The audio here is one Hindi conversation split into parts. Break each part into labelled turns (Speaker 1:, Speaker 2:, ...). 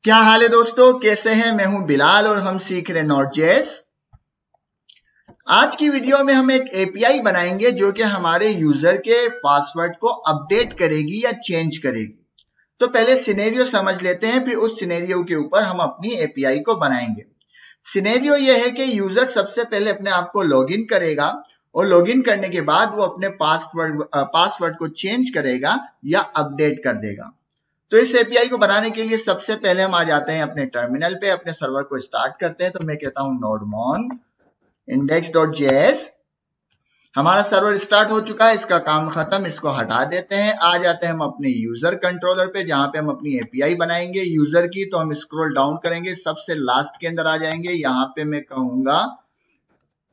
Speaker 1: क्या हाल है दोस्तों, कैसे हैं? मैं हूं बिलाल और हम सीख रहे नोड.जेएस। आज की वीडियो में हम एक एपीआई बनाएंगे जो कि हमारे यूजर के पासवर्ड को अपडेट करेगी या चेंज करेगी। तो पहले सिनेरियो समझ लेते हैं, फिर उस सिनेरियो के ऊपर हम अपनी एपीआई को बनाएंगे। सिनेरियो यह है कि यूजर सबसे पहले अपने आप को लॉगिन करेगा और लॉगिन करने के बाद वो अपने पासवर्ड को चेंज करेगा या अपडेट कर देगा। तो इस एपीआई को बनाने के लिए सबसे पहले हम आ जाते हैं अपने टर्मिनल पे, अपने सर्वर को स्टार्ट करते हैं। तो मैं कहता हूं nodemon index.js। हमारा सर्वर स्टार्ट हो चुका है, इसका काम खत्म, इसको हटा देते हैं। आ जाते हैं हम अपने यूजर कंट्रोलर पे जहां पे हम अपनी एपीआई बनाएंगे यूजर की। तो हम स्क्रॉल डाउन करेंगे, सबसे लास्ट के अंदर आ जाएंगे। यहाँ पे मैं कहूंगा,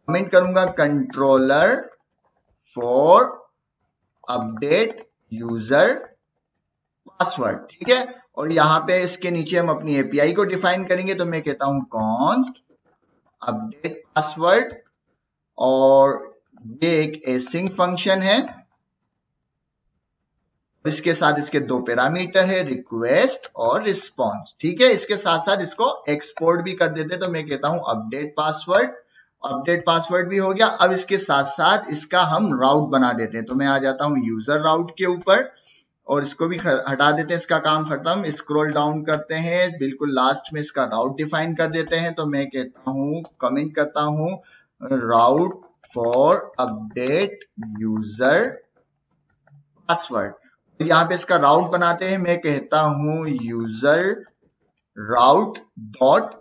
Speaker 1: कमेंट करूंगा controller for update user password, ठीक है। और यहाँ पे इसके नीचे हम अपनी एपीआई को डिफाइन करेंगे। तो मैं कहता हूं const अपडेट पासवर्ड, और ये एक एसिंक फंक्शन है। इसके साथ इसके दो पैरामीटर है, रिक्वेस्ट और रिस्पॉन्स, ठीक है। इसके साथ साथ इसको एक्सपोर्ट भी कर देते। तो मैं कहता हूं अपडेट पासवर्ड भी हो गया। अब इसके साथ साथ इसका हम राउट बना देते हैं। तो मैं आ जाता हूं यूजर राउट के ऊपर और इसको भी हटा देते हैं, इसका काम खत्म। स्क्रॉल डाउन करते हैं, बिल्कुल लास्ट में इसका राउट डिफाइन कर देते हैं। तो मैं कहता हूं, कमेंट करता हूं राउट फॉर अपडेट यूजर पासवर्ड। यहाँ पे इसका राउट बनाते हैं। मैं कहता हूं यूजर राउट डॉट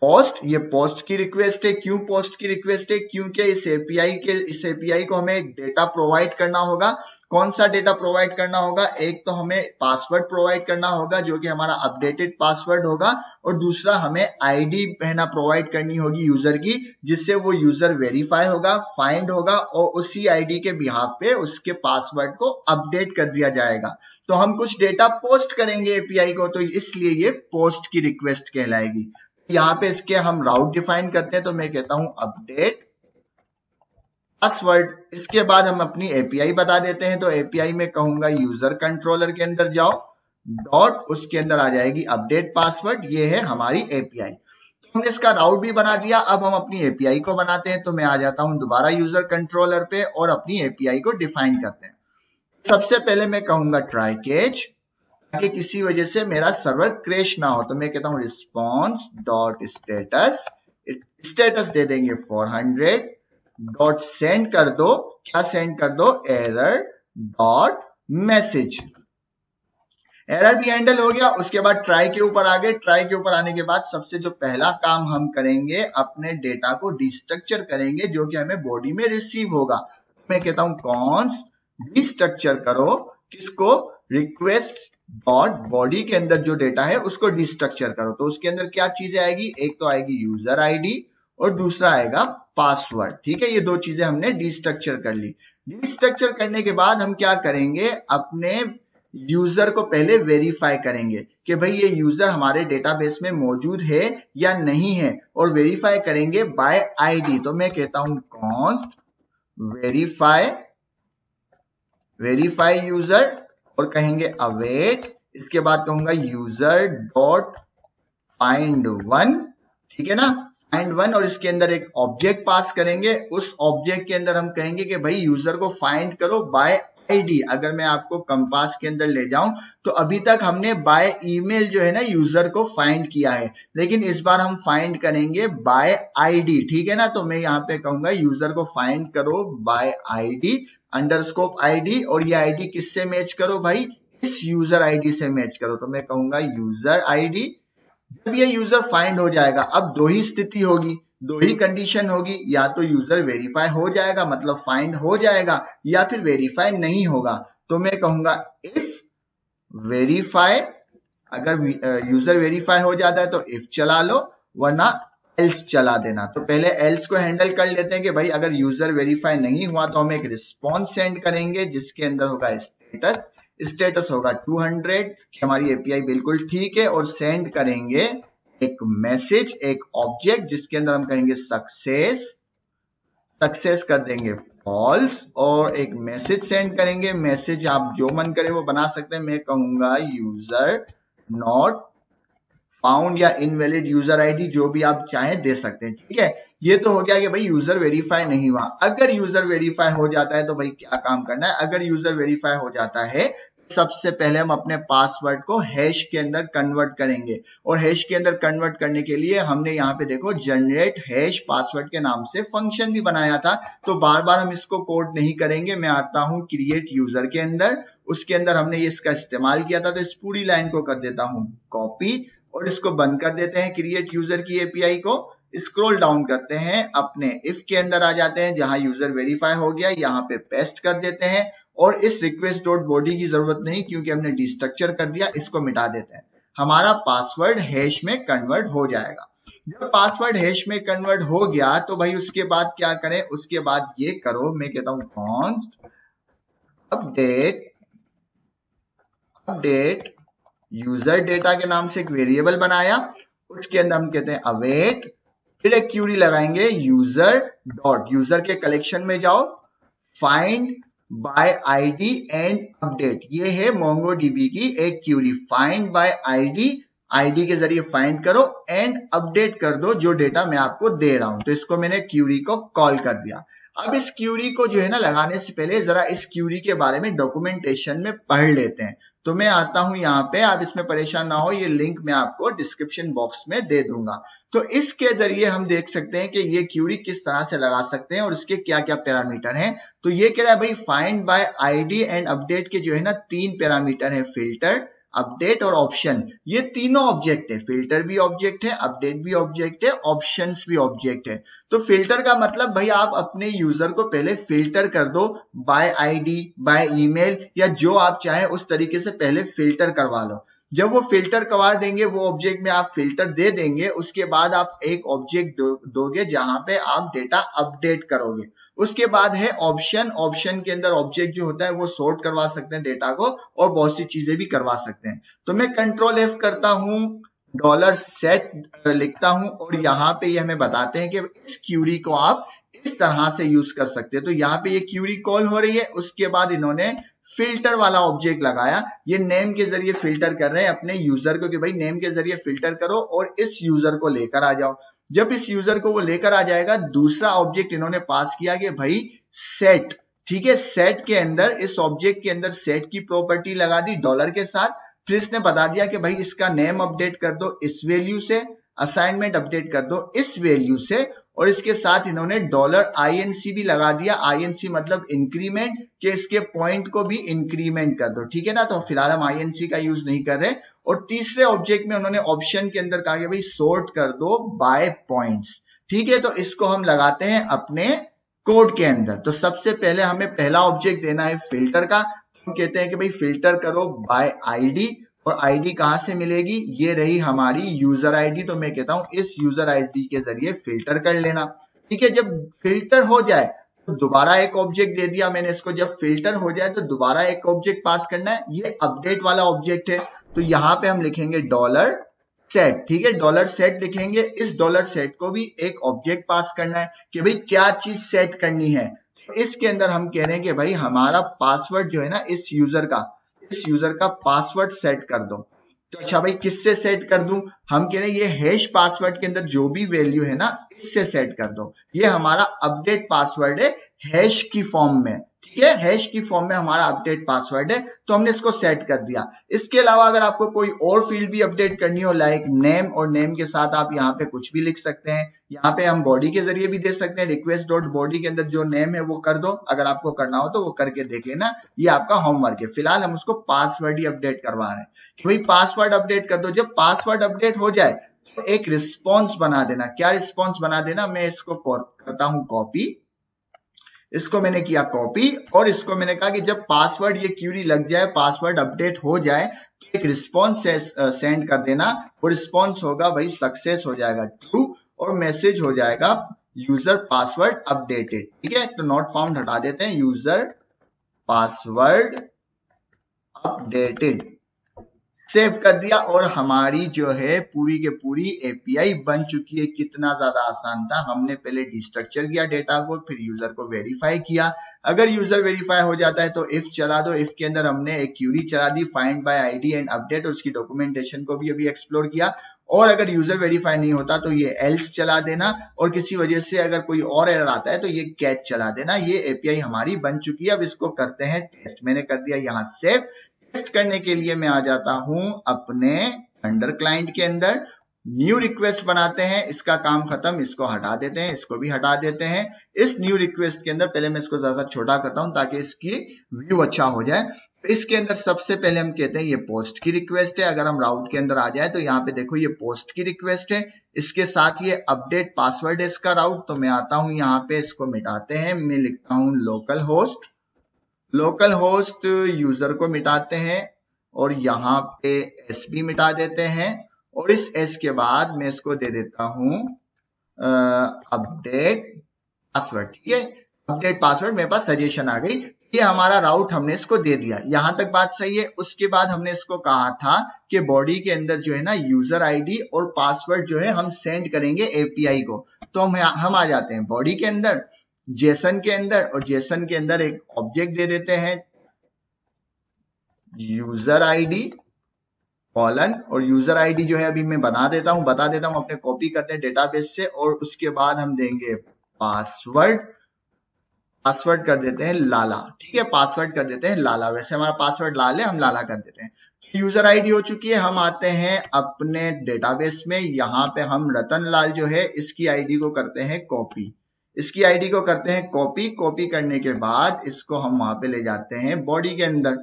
Speaker 1: पोस्ट। ये पोस्ट की रिक्वेस्ट है। क्यों पोस्ट की रिक्वेस्ट है? क्योंकि इस एपीआई को हमें एक डेटा प्रोवाइड करना होगा। कौन सा डेटा प्रोवाइड करना होगा? एक तो हमें पासवर्ड प्रोवाइड करना होगा जो कि हमारा अपडेटेड पासवर्ड होगा, और दूसरा हमें आईडी प्रोवाइड करनी होगी यूजर की, जिससे वो यूजर वेरीफाई होगा, फाइंड होगा और उसी आईडी के बिहाफ पे उसके पासवर्ड को अपडेट कर दिया जाएगा। तो हम कुछ डेटा पोस्ट करेंगे एपीआई को, तो इसलिए ये पोस्ट की रिक्वेस्ट कहलाएगी। यहाँ पे इसके हम राउट डिफाइन करते हैं। तो मैं कहता हूं अपडेट पासवर्ड। इसके बाद हम अपनी एपीआई बता देते हैं। तो एपीआई में कहूंगा यूजर कंट्रोलर के अंदर जाओ, डॉट, उसके अंदर आ जाएगी अपडेट पासवर्ड। ये है हमारी एपीआई। तो हमने इसका राउट भी बना दिया। अब हम अपनी एपीआई को बनाते हैं। तो मैं आ जाता हूं दोबारा यूजर कंट्रोलर पे और अपनी एपीआई को डिफाइन करते हैं। सबसे पहले मैं कहूंगा ट्राई कैच, ताकि किसी वजह से मेरा सर्वर क्रैश ना हो। तो मैं कहता हूं रिस्पॉन्स डॉट स्टेटस दे देंगे 400 डॉट सेंड कर दो। क्या सेंड कर दो? Error dot message. एरर भी हैंडल हो गया। उसके बाद ट्राई के ऊपर आ गए। ट्राई के ऊपर आने के बाद सबसे जो पहला काम हम करेंगे, अपने डेटा को डिस्ट्रक्चर करेंगे जो कि हमें बॉडी में रिसीव होगा। मैं कहता हूं कॉन्स्ट डिस्ट्रक्चर करो। किसको? रिक्वेस्ट डॉट बॉडी के अंदर जो डेटा है उसको डिस्ट्रक्चर करो। तो उसके अंदर क्या चीजें आएगी? एक तो आएगी यूजर आईडी और दूसरा आएगा पासवर्ड, ठीक है। ये दो चीजें हमने डिस्ट्रक्चर कर ली। डिस्ट्रक्चर करने के बाद हम क्या करेंगे? अपने यूजर को पहले वेरीफाई करेंगे कि भाई ये यूजर हमारे डेटाबेस में मौजूद है या नहीं है, और वेरीफाई करेंगे बाय आईडी। तो मैं कहता हूं कॉन्स्ट वेरीफाई यूजर और कहेंगे अवेट। इसके बाद कहूंगा यूजर डॉट फाइंड वन, ठीक है ना, फाइंड वन। और इसके अंदर एक ऑब्जेक्ट पास करेंगे। उस ऑब्जेक्ट के अंदर हम कहेंगे कि भाई यूजर को फाइंड करो बाय आईडी। अगर मैं आपको कंपास के अंदर ले जाऊं तो अभी तक हमने बाय ईमेल जो है ना यूजर को फाइंड किया है, लेकिन इस बार हम फाइंड करेंगे बाय आईडी, ठीक है ना। तो मैं यहाँ पे कहूंगा यूजर को फाइंड करो बाय आईडी अंडरस्कोप आईडी, और ये आईडी किससे मैच करो भाई? इस यूजर आईडी से मैच करो। तो मैं कहूंगा यूजर आईडी। जब ये यूजर फाइंड हो जाएगा, अब दो ही स्थिति होगी, दो ही कंडीशन होगी। या तो यूजर वेरीफाई हो जाएगा, मतलब फाइंड हो जाएगा, या फिर वेरीफाई नहीं होगा। तो मैं कहूंगा इफ वेरीफाई। अगर यूजर वेरीफाई हो जाता है तो इफ चला लो, वरना एल्स चला देना। तो पहले एल्स को हैंडल कर लेते हैं कि भाई अगर यूजर वेरीफाई नहीं हुआ तो हम एक रिस्पॉन्स सेंड करेंगे जिसके अंदर होगा स्टेटस होगा 200 कि हमारी एपीआई बिल्कुल ठीक है, और सेंड करेंगे एक मैसेज, एक ऑब्जेक्ट जिसके अंदर हम कहेंगे सक्सेस कर देंगे फॉल्स, और एक मैसेज सेंड करेंगे। मैसेज आप जो मन करे वो बना सकते हैं। मैं कहूंगा यूजर नॉट फाउंड या इनवैलिड यूजर आईडी जो भी आप चाहें दे सकते हैं। ठीक है, ये तो हो गया कि भाई यूजर वेरीफाई नहीं हुआ। अगर यूजर वेरीफाई हो जाता है तो भाई क्या काम करना है। अगर यूजर वेरीफाई हो जाता है सबसे पहले हम अपने पासवर्ड को हैश के अंदर कन्वर्ट करेंगे, और हैश के अंदर कन्वर्ट करने के लिए हमने यहाँ पे देखो जनरेट हैश पासवर्ड के नाम से फंक्शन भी बनाया था। तो बार बार हम इसको कोड नहीं करेंगे। मैं आता हूँ क्रिएट यूजर के अंदर, उसके अंदर हमने इसका इस्तेमाल किया था, तो इस पूरी लाइन को कर देता हूँ कॉपी और इसको बंद कर देते हैं क्रिएट यूजर की एपीआई को। स्क्रॉल डाउन करते हैं, अपने इफ के अंदर आ जाते हैं, जहां यूजर वेरीफाई हो गया यहाँ पे पेस्ट कर देते हैं, और इस रिक्वेस्ट डॉट बॉडी की जरूरत नहीं क्योंकि हमने डिस्ट्रक्चर कर दिया, इसको मिटा देते हैं। हमारा पासवर्ड हैश में कन्वर्ट हो जाएगा। जब पासवर्ड हैश में कन्वर्ट हो गया तो भाई उसके बाद क्या करें, उसके बाद ये करो, मैं कहता हूं कॉन्स्ट अपडेट यूजर डेटा के नाम से एक वेरिएबल बनाया, उसके अंदर हम कहते हैं अवेट, फिर एक क्यूरी लगाएंगे यूजर डॉट, यूजर के कलेक्शन में जाओ, find by ID and update. ये है मोंगोडीबी की एक क्यूरी, फाइंड बाय आईडी के जरिए फाइंड करो, एंड अपडेट कर दो जो डेटा मैं आपको दे रहा हूं। तो इसको मैंने क्यूरी को कॉल कर दिया। अब इस क्यूरी को जो है ना लगाने से पहले जरा इस क्यूरी के बारे में डॉक्यूमेंटेशन में पढ़ लेते हैं। तो मैं आता हूं यहाँ पे, आप इसमें परेशान ना हो, ये लिंक मैं आपको डिस्क्रिप्शन बॉक्स में दे दूंगा। तो इसके जरिए हम देख सकते हैं कि ये क्यूरी किस तरह से लगा सकते हैं और इसके क्या क्या पैरामीटर हैं। तो ये कह रहा है भाई find by ID and update के जो है ना 3 पैरामीटर है, फिल्टर, अपडेट और ऑप्शन। ये तीनों ऑब्जेक्ट है, फिल्टर भी ऑब्जेक्ट है, अपडेट भी ऑब्जेक्ट है, ऑप्शंस भी ऑब्जेक्ट है। तो फिल्टर का मतलब भाई आप अपने यूजर को पहले फिल्टर कर दो, बाय आईडी, बाय ईमेल, या जो आप चाहें उस तरीके से पहले फिल्टर करवा लो। जब वो फिल्टर करवा देंगे, वो ऑब्जेक्ट में आप फिल्टर दे देंगे, उसके बाद आप एक ऑब्जेक्ट दोगे जहां पे आप डेटा अपडेट करोगे। उसके बाद है ऑप्शन, ऑप्शन के अंदर ऑब्जेक्ट जो होता है वो सॉर्ट करवा सकते हैं डेटा को, और बहुत सी चीजें भी करवा सकते हैं। तो मैं कंट्रोल एफ करता हूं, $set लिखता हूं, और यहाँ पे ये हमें बताते हैं कि इस क्यूरी को आप इस तरह से यूज कर सकते हैं। तो यहाँ पे ये क्यूरी कॉल हो रही है, उसके बाद इन्होंने फिल्टर वाला ऑब्जेक्ट लगाया। ये नेम के जरिए फिल्टर कर रहे हैं अपने यूजर को कि भाई नेम के जरिए फिल्टर करो और इस यूजर को लेकर आ जाओ। जब इस यूजर को वो लेकर आ जाएगा, दूसरा ऑब्जेक्ट इन्होंने पास किया कि भाई सेट। ठीक है, सेट के अंदर, इस ऑब्जेक्ट के अंदर सेट की प्रॉपर्टी लगा दी डॉलर के साथ। फिर इसने बता दिया कि भाई इसका नेम अपडेट कर दो इस वैल्यू से, असाइनमेंट अपडेट कर दो इस वैल्यू से, और इसके साथ इन्होंने $INC भी लगा दिया। INC मतलब इंक्रीमेंट, कि इसके पॉइंट को भी इंक्रीमेंट कर दो। ठीक है ना, तो फिलहाल हम INC का यूज नहीं कर रहे। और तीसरे ऑब्जेक्ट में उन्होंने ऑप्शन के अंदर कहा कि भाई सॉर्ट कर दो बाय पॉइंट्स। ठीक है, तो इसको हम लगाते हैं अपने कोड के अंदर। तो सबसे पहले हमें पहला ऑब्जेक्ट देना है फिल्टर का। हम कहते हैं कि भाई फिल्टर करो बाय आईडी, और आईडी कहां से मिलेगी, ये रही हमारी यूजर आईडी। तो मैं कहता हूं इस यूजर आईडी के जरिए फिल्टर कर लेना। ठीक है, जब फिल्टर हो जाए तो दोबारा एक ऑब्जेक्ट दे दिया मैंने इसको, जब फिल्टर हो जाए तो दोबारा एक ऑब्जेक्ट पास करना है, ये अपडेट वाला ऑब्जेक्ट है। तो यहाँ पे हम लिखेंगे $set। ठीक है, $set लिखेंगे। इस $set को भी एक ऑब्जेक्ट पास करना है कि भाई क्या चीज सेट करनी है। इसके अंदर हम कह रहे हैं कि भाई हमारा पासवर्ड जो है ना, इस यूजर का पासवर्ड सेट कर दो। तो अच्छा भाई किससे सेट कर दूं, हम कह रहे हैं ये हैश पासवर्ड के अंदर जो भी वैल्यू है ना, इससे सेट कर दो। ये हमारा अपडेट पासवर्ड है हैश की फॉर्म में। ठीक है, हैश की फॉर्म में हमारा अपडेट पासवर्ड है, तो हमने इसको सेट कर दिया। इसके अलावा अगर आपको कोई और फील्ड भी अपडेट करनी हो, लाइक नेम, और नेम के साथ आप यहाँ पे कुछ भी लिख सकते हैं। यहाँ पे हम बॉडी के जरिए भी दे सकते हैं, रिक्वेस्ट डॉट बॉडी के अंदर जो नेम है वो कर दो। अगर आपको करना हो तो वो करके देख लेना, ये आपका होमवर्क है। फिलहाल हम उसको पासवर्ड ही अपडेट करवा रहे हैं कि भाई पासवर्ड अपडेट कर दो। जब पासवर्ड अपडेट हो जाए तो एक रिस्पॉन्स बना देना। क्या रिस्पॉन्स बना देना, मैं इसको करता हूं कॉपी, इसको मैंने किया कॉपी, और इसको मैंने कहा कि जब पासवर्ड ये क्यूरी लग जाए, पासवर्ड अपडेट हो जाए, तो एक रिस्पॉन्स सेंड कर देना। और रिस्पॉन्स होगा भाई सक्सेस हो जाएगा ट्रू, और मैसेज हो जाएगा यूजर पासवर्ड अपडेटेड। ठीक है, तो नॉट फाउंड हटा देते हैं, यूजर पासवर्ड अपडेटेड। सेव कर दिया और हमारी जो है पूरी के पूरी एपीआई बन चुकी है। कितना ज्यादा आसान था। हमने पहले डिस्ट्रक्चर किया डेटा को, फिर यूजर को वेरीफाई किया। अगर यूजर वेरीफाई हो जाता है तो इफ चला दो। इफ के अंदर हमने एक क्यूरी चला दी, find by ID and update, और उसकी डॉक्यूमेंटेशन को भी अभी एक्सप्लोर किया। और अगर यूजर वेरीफाई नहीं होता तो ये एल्स चला देना, और किसी वजह से अगर कोई और एरर आता है तो ये कैच चला देना। ये एपीआई हमारी बन चुकी है। अब इसको करते हैं टेस्ट। मैंने कर दिया यहाँ सेव। टेस्ट करने के लिए मैं आ जाता हूं अपने थंडर क्लाइंट के अंदर, न्यू रिक्वेस्ट बनाते हैं। इसका काम खत्म, इसको हटा देते हैं, इसको भी हटा देते हैं। इस न्यू रिक्वेस्ट के अंदर पहले मैं इसको ज्यादा छोटा करता हूं ताकि इसकी व्यू अच्छा हो जाए। इसके अंदर सबसे पहले हम कहते हैं ये पोस्ट की रिक्वेस्ट है। अगर हम राउट के अंदर आ जाए तो यहाँ पे देखो ये पोस्ट की रिक्वेस्ट है। इसके साथ ये अपडेट पासवर्ड है इसका राउट। तो मैं आता हूं यहाँ पे, इसको मिटाते हैं। मैं लिखता हूं local host. Local host user को मिटाते हैं और यहाँ पे एस भी मिटा देते हैं। और इस एस के बाद मैं इसको दे देता हूं अपडेट पासवर्ड। ठीक है, अपडेट पासवर्ड मेरे पास सजेशन आ गई। ये हमारा राउट हमने इसको दे दिया। यहां तक बात सही है। उसके बाद हमने इसको कहा था कि बॉडी के अंदर जो है ना यूजर आईडी और पासवर्ड जो है हम सेंड करेंगे एपीआई को। तो हम आ जाते हैं बॉडी के अंदर, जेसन के अंदर, और जेसन के अंदर एक ऑब्जेक्ट दे देते हैं यूजर आईडी कॉलन। और यूजर आईडी जो है अभी मैं बता देता हूं अपने कॉपी करते हैं डेटाबेस से। और उसके बाद हम देंगे पासवर्ड। पासवर्ड कर देते हैं लाला। ठीक है, पासवर्ड कर देते हैं लाला। वैसे हमारा पासवर्ड लाल है, हम लाला कर देते हैं। यूजर आईडी हो चुकी है। हम आते हैं अपने डेटाबेस में। यहाँ पे हम रतन लाल जो है इसकी आईडी को करते हैं कॉपी। इसकी आईडी को करते हैं कॉपी। कॉपी करने के बाद इसको हम वहां पे ले जाते हैं बॉडी के अंदर।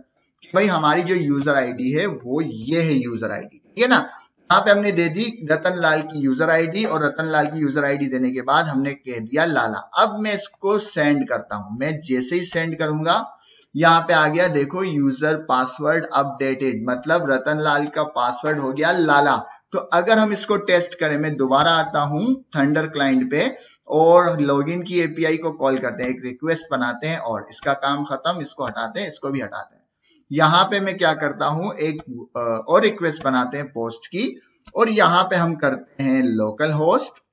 Speaker 1: भाई हमारी जो यूजर आईडी है वो ये है यूजर आईडी। ठीक है ना, यहाँ पे हमने दे दी रतन लाल की यूजर आईडी, और रतन लाल की यूजर आईडी देने के बाद हमने कह दिया लाला। अब मैं इसको सेंड करता हूं। मैं जैसे ही सेंड करूंगा यहाँ पे आ गया, देखो यूजर पासवर्ड अपडेटेड, मतलब रतन लाल का पासवर्ड हो गया लाला। तो अगर हम इसको टेस्ट करें, मैं दोबारा आता हूं थंडर क्लाइंट पे और लॉगिन की एपीआई को कॉल करते हैं, एक रिक्वेस्ट बनाते हैं और इसका काम खत्म। इसको हटाते हैं, इसको भी हटाते हैं। यहाँ पे मैं क्या करता हूं, एक और रिक्वेस्ट बनाते हैं पोस्ट की, और यहाँ पे हम करते हैं local host.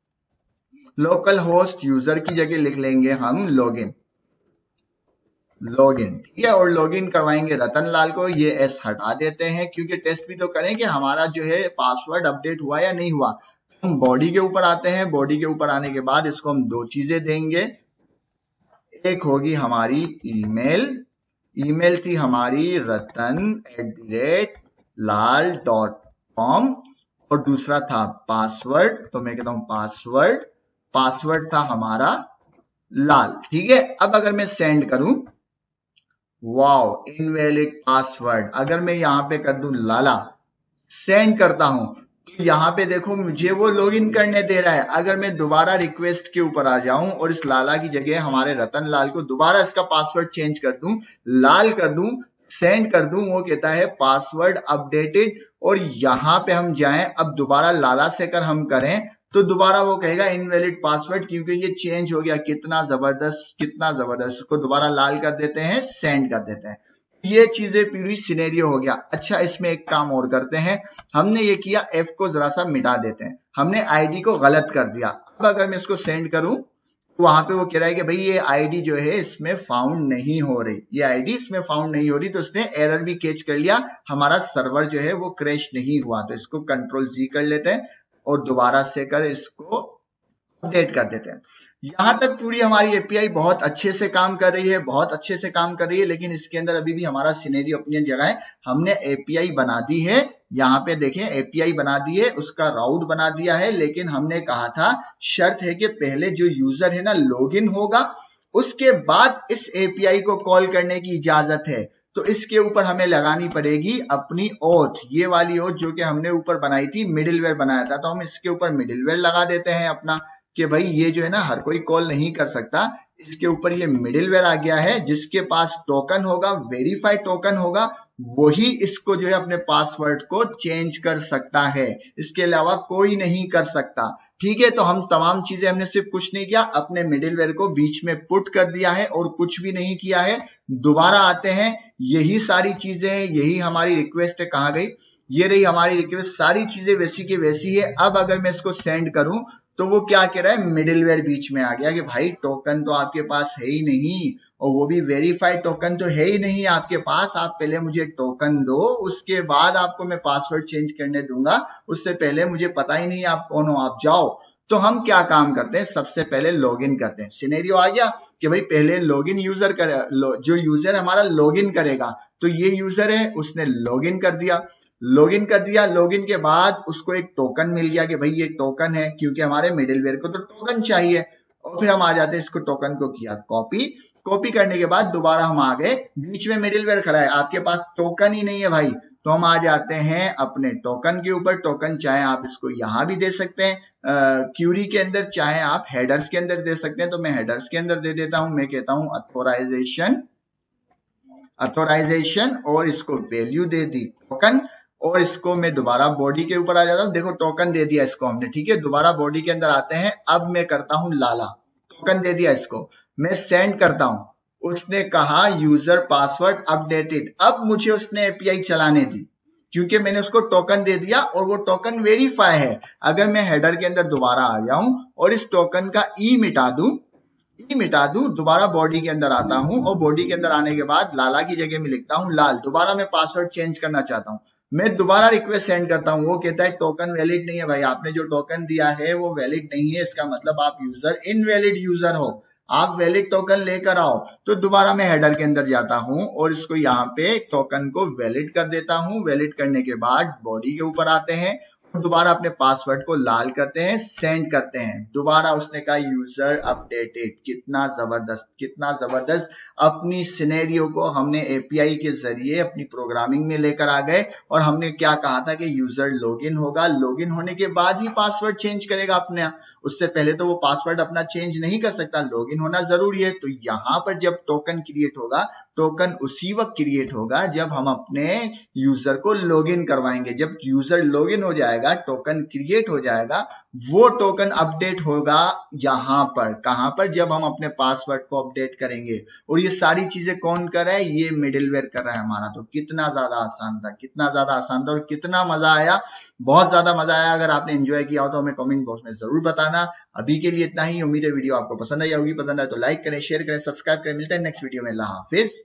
Speaker 1: Local host user की जगह लिख लेंगे हम लॉगिन। ठीक है, और लॉगिन करवाएंगे रतन लाल को। ये एस हटा देते हैं क्योंकि टेस्ट भी तो करें कि हमारा जो है पासवर्ड अपडेट हुआ या नहीं हुआ। हम बॉडी के ऊपर आते हैं। बॉडी के ऊपर आने के बाद इसको हम दो चीजें देंगे। एक होगी हमारी ईमेल। ईमेल थी हमारी ratan@lal.com, और दूसरा था पासवर्ड। तो मैं कहता हूं पासवर्ड था हमारा लाल। ठीक है, अब अगर मैं सेंड करूं, वाओ इनवैलिड पासवर्ड, अगर मैं यहां पे कर दूं लाला, सेंड करता हूं, तो यहां पे देखो मुझे वो लॉगिन करने दे रहा है। अगर मैं दोबारा रिक्वेस्ट के ऊपर आ जाऊं और इस लाला की जगह हमारे रतन लाल को दोबारा इसका पासवर्ड चेंज कर दूं, लाल कर दूं, सेंड कर दूं, वो कहता है पासवर्ड अपडेटेड। और यहां पे हम जाएं, अब दोबारा लाला से कर हम करें तो दोबारा वो कहेगा इनवैलिड पासवर्ड, क्योंकि ये चेंज हो गया। कितना जबरदस्त, कितना जबरदस्त। इसको दोबारा लाल कर देते हैं, सेंड कर देते हैं। ये चीजें पूरी सिनेरियो हो गया। अच्छा, इसमें एक काम और करते हैं। हमने ये किया, एफ को जरा सा मिटा देते हैं। हमने आईडी को गलत कर दिया। अब अगर मैं इसको सेंड करूं तो वहां पे वो कह रहा है कि भाई ये आईडी जो है इसमें फाउंड नहीं हो रही, ये आईडी इसमें फाउंड नहीं हो रही। तो उसने एरर भी कैच कर लिया, हमारा सर्वर जो है वो क्रैश नहीं हुआ। तो इसको कंट्रोल जी कर लेते हैं और दोबारा से कर इसको अपडेट कर देते हैं। यहां तक पूरी हमारी एपीआई बहुत अच्छे से काम कर रही है, बहुत अच्छे से काम कर रही है। लेकिन इसके अंदर अभी भी हमारा सिनेरियो अपनी जगह है। हमने एपीआई बना दी है, यहाँ पे देखें एपीआई बना दी है, उसका राउट बना दिया है। लेकिन हमने कहा था शर्त है कि पहले जो यूजर है ना लॉगिन होगा, उसके बाद इस एपीआई को कॉल करने की इजाजत है। तो इसके ऊपर हमें लगानी पड़ेगी अपनी ओथ, ये वाली ओथ जो कि हमने ऊपर बनाई थी, मिडिलवेयर बनाया था। तो हम इसके ऊपर मिडिलवेयर लगा देते हैं अपना, कि भाई ये जो है ना हर कोई कॉल नहीं कर सकता। इसके ऊपर ये मिडिलवेयर आ गया है, जिसके पास टोकन होगा, वेरीफाइड टोकन होगा, वही इसको जो है अपने पासवर्ड को चेंज कर सकता है। इसके अलावा कोई नहीं कर सकता। ठीक है, तो हम तमाम चीजें, हमने सिर्फ कुछ नहीं किया, अपने मिडिलवेयर को बीच में पुट कर दिया है और कुछ भी नहीं किया है। दोबारा आते हैं, यही सारी चीजें, यही हमारी रिक्वेस्ट है। कहाँ गई? ये रही हमारी रिक्वेस्ट, सारी चीजें वैसी की वैसी है। अब अगर मैं इसको सेंड करूं तो वो क्या कह रहा है, मिडिलवेयर बीच में आ गया कि भाई टोकन तो आपके पास है ही नहीं, और वो भी वेरीफाइड टोकन तो है ही नहीं आपके पास। आप पहले मुझे टोकन दो, उसके बाद आपको मैं पासवर्ड चेंज करने दूंगा, उससे पहले मुझे पता ही नहीं आप कौन हो, आप जाओ। तो हम क्या काम करते हैं, सबसे पहले लॉगिन करते हैं। सिनेरियो आ गया कि भाई पहले लॉगिन यूजर करे, जो यूजर हमारा लॉगिन करेगा, तो ये यूजर है, उसने लॉगिन कर दिया। लॉगिन के बाद उसको एक टोकन मिल गया कि भाई ये टोकन है, क्योंकि हमारे मिडिलवेयर को तो टोकन चाहिए। और फिर हम आ जाते हैं, इसको टोकन को किया कॉपी करने के बाद दोबारा हम आ गए, बीच में मिडिलवेयर खड़ा है, आपके पास टोकन ही नहीं है भाई, तो हम आ जाते हैं अपने टोकन के ऊपर। टोकन चाहे आप इसको यहां भी दे सकते हैं क्यूरी के अंदर, चाहे आप हेडर्स के अंदर दे सकते हैं। तो मैं हेडर्स के अंदर दे देता हूं, मैं कहता हूं अथोराइजेशन और इसको वैल्यू दे दी टोकन, और इसको मैं दोबारा बॉडी के ऊपर आ जाता हूं। देखो टोकन दे दिया इसको हमने, ठीक है। दोबारा बॉडी के अंदर आते हैं, अब मैं करता हूं लाला, टोकन दे दिया इसको, मैं सेंड करता हूं। उसने कहा यूजर पासवर्ड अपडेटेड। अब मुझे उसने एपीआई चलाने दी, क्योंकि मैंने उसको टोकन दे दिया और वो टोकन वेरीफाई है। अगर मैं हेडर के अंदर दोबारा आ जाऊं और इस टोकन का ई मिटा दूं, दोबारा बॉडी के अंदर आता हूं, और बॉडी के अंदर आने के बाद लाला की जगह में लिखता हूं लाल। दोबारा मैं पासवर्ड चेंज करना चाहता हूं, मैं दोबारा रिक्वेस्ट सेंड करता हूं, वो कहता है टोकन वैलिड नहीं है भाई, आपने जो टोकन दिया है वो वैलिड नहीं है, इसका मतलब आप यूजर इनवैलिड यूजर हो, आप वैलिड टोकन लेकर आओ। तो दोबारा मैं हेडर के अंदर जाता हूं और इसको यहाँ पे टोकन को वैलिड कर देता हूं। वैलिड करने के बाद बॉडी के ऊपर आते हैं, दोबारा अपने पासवर्ड को लाल करते हैं, सेंड करते हैं। दोबारा उसने कहा यूजर अपडेटेड। कितना जबरदस्त अपनी सिनेरियो को हमने एपीआई के जरिए अपनी प्रोग्रामिंग में लेकर आ गए। और हमने क्या कहा था कि यूजर लॉगिन होगा, लॉगिन होने के बाद ही पासवर्ड चेंज करेगा अपने, उससे पहले तो वो पासवर्ड अपना चेंज नहीं कर सकता, लॉगिन होना जरूरी है। तो यहां पर जब टोकन क्रिएट होगा, टोकन उसी वक्त क्रिएट होगा जब हम अपने यूजर को लॉगिन करवाएंगे। जब यूजर लॉगिन हो जाएगा, टोकन क्रिएट हो जाएगा, वो टोकन अपडेट होगा यहां पर, कहां पर, जब हम अपने पासवर्ड को अपडेट करेंगे। और ये सारी चीजें कौन कर रहा है, ये मिडिलवेयर कर रहा है हमारा। तो कितना ज्यादा आसान था और कितना मजा आया, बहुत ज्यादा मजा आया। अगर आपने एंजॉय किया हो तो हमें कमेंट बॉक्स में जरूर बताना। अभी के लिए इतना ही, उम्मीद है वीडियो आपको पसंद आई होगी। पसंद आए तो लाइक करें, शेयर करें, सब्सक्राइब करें। मिलते हैं नेक्स्ट वीडियो में। अल्लाह हाफिज।